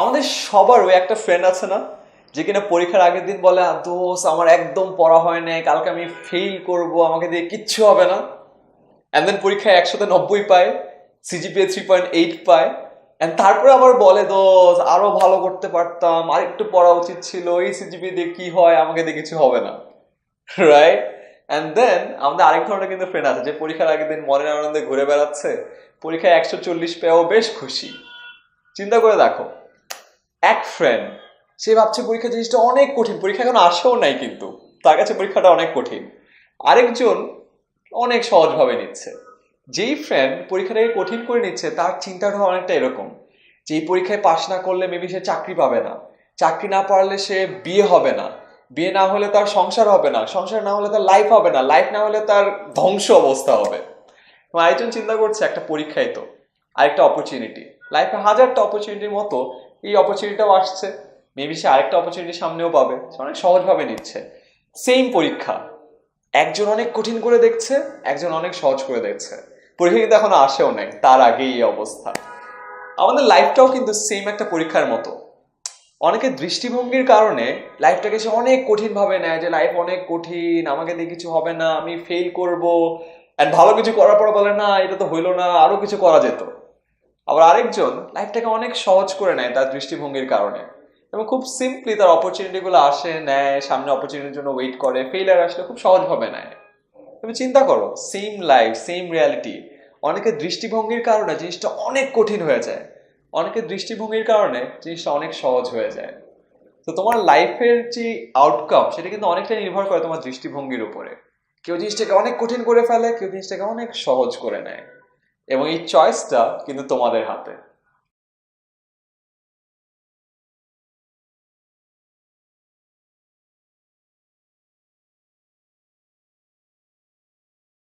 আমাদের সবার ওই একটা ফ্রেন্ড আছে না, যে কিনা পরীক্ষার আগের দিন বলে দোস্ত আমার একদম পড়া হয় নাই, কালকে আমি ফেল করব, আমাকে দিয়ে কিচ্ছু হবে না। অ্যান্ড দেন পরীক্ষায় 100-তে 90 পায়, সিজিপিএ 3.8 পায়, অ্যান্ড তারপরে আবার বলে দোস্ত আরো ভালো করতে পারতাম, আর একটু পড়া উচিত ছিল, এই সিজিপিএ দিয়ে কি হয়, আমাকে দিয়ে কিছু হবে না। রাইট? অ্যান্ড দেন আমাদের আরেক ধরনের কিন্তু ফ্রেন্ড আছে, যে পরীক্ষার আগের দিন মনের আনন্দে ঘুরে বেড়াচ্ছে, পরীক্ষায় 140 পেয়েও বেশ খুশি। চিন্তা করে দেখো, এক ফ্রেন্ড সে ভাবছে পরীক্ষা জিনিসটা অনেক কঠিন, পরীক্ষা এখন আসেও নাই কিন্তু তার কাছে পরীক্ষাটা অনেক কঠিন। আরেকজন অনেক সহজভাবে নিচ্ছে। যেই ফ্রেন্ড পরীক্ষাটাকে কঠিন করে নিচ্ছে তার চিন্তাটা অনেকটা এরকম, যে এই পরীক্ষায় পাশ না করলে মেবি সে চাকরি পাবে না, চাকরি না পারলে সে বিয়ে হবে না, বিয়ে না হলে তার সংসার হবে না, সংসার না হলে তার লাইফ হবে না, লাইফ না হলে তার ধ্বংস অবস্থা হবে। আরেকজন চিন্তা করছে একটা পরীক্ষায় তো আরেকটা অপরচুনিটি, লাইফে হাজারটা অপরচুনিটির মতো এই অপরচুনিটিটাও আসছে, মেবি সে আরেকটা অপরচুনিটি সামনেও পাবে, সে অনেক সহজভাবে নিচ্ছে। সেম পরীক্ষা, একজন অনেক কঠিন করে দেখছে, একজন অনেক সহজ করে দেখছে। পরীক্ষা কিন্তু এখনো আসেও নাই, তার আগেই এই অবস্থা। আমাদের লাইফটাও কিন্তু সেম একটা পরীক্ষার মতো। অনেকের দৃষ্টিভঙ্গির কারণে লাইফটাকে সে অনেক কঠিন ভাবে নেয়, যে লাইফ অনেক কঠিন, আমাকে দিয়ে কিছু হবে না, আমি ফেল করব। এন্ড ভালো কিছু করার পর বলে না এটা তো হইলো না, আরো কিছু করা যেত। আবার আরেকজন লাইফটাকে অনেক সহজ করে নেয় তার দৃষ্টিভঙ্গির কারণে, এবং খুব সিম্পলি তার অপরচুনিটি গুলো আসে, নেয়, সামনে অপরচুনিটির জন্য ওয়েট করে, ফেইলিয়ার আসলে খুব সহজভাবে নেয়। তুমি চিন্তা করো, সেম লাইফ সেম রিয়ালিটি, অনেকের দৃষ্টিভঙ্গির কারণে জিনিসটা অনেক কঠিন হয়ে যায়, অনেকের দৃষ্টিভঙ্গির কারণে জিনিসটা অনেক সহজ হয়ে যায়। তো তোমার লাইফের যে আউটকাম সেটা কিন্তু অনেকটা নির্ভর করে তোমার দৃষ্টিভঙ্গির উপরে। কেউ জিনিসটাকে অনেক কঠিন করে ফেলে, কেউ জিনিসটাকে অনেক সহজ করে নেয়, এবং এই চয়েসটা কিন্তু তোমাদের হাতে।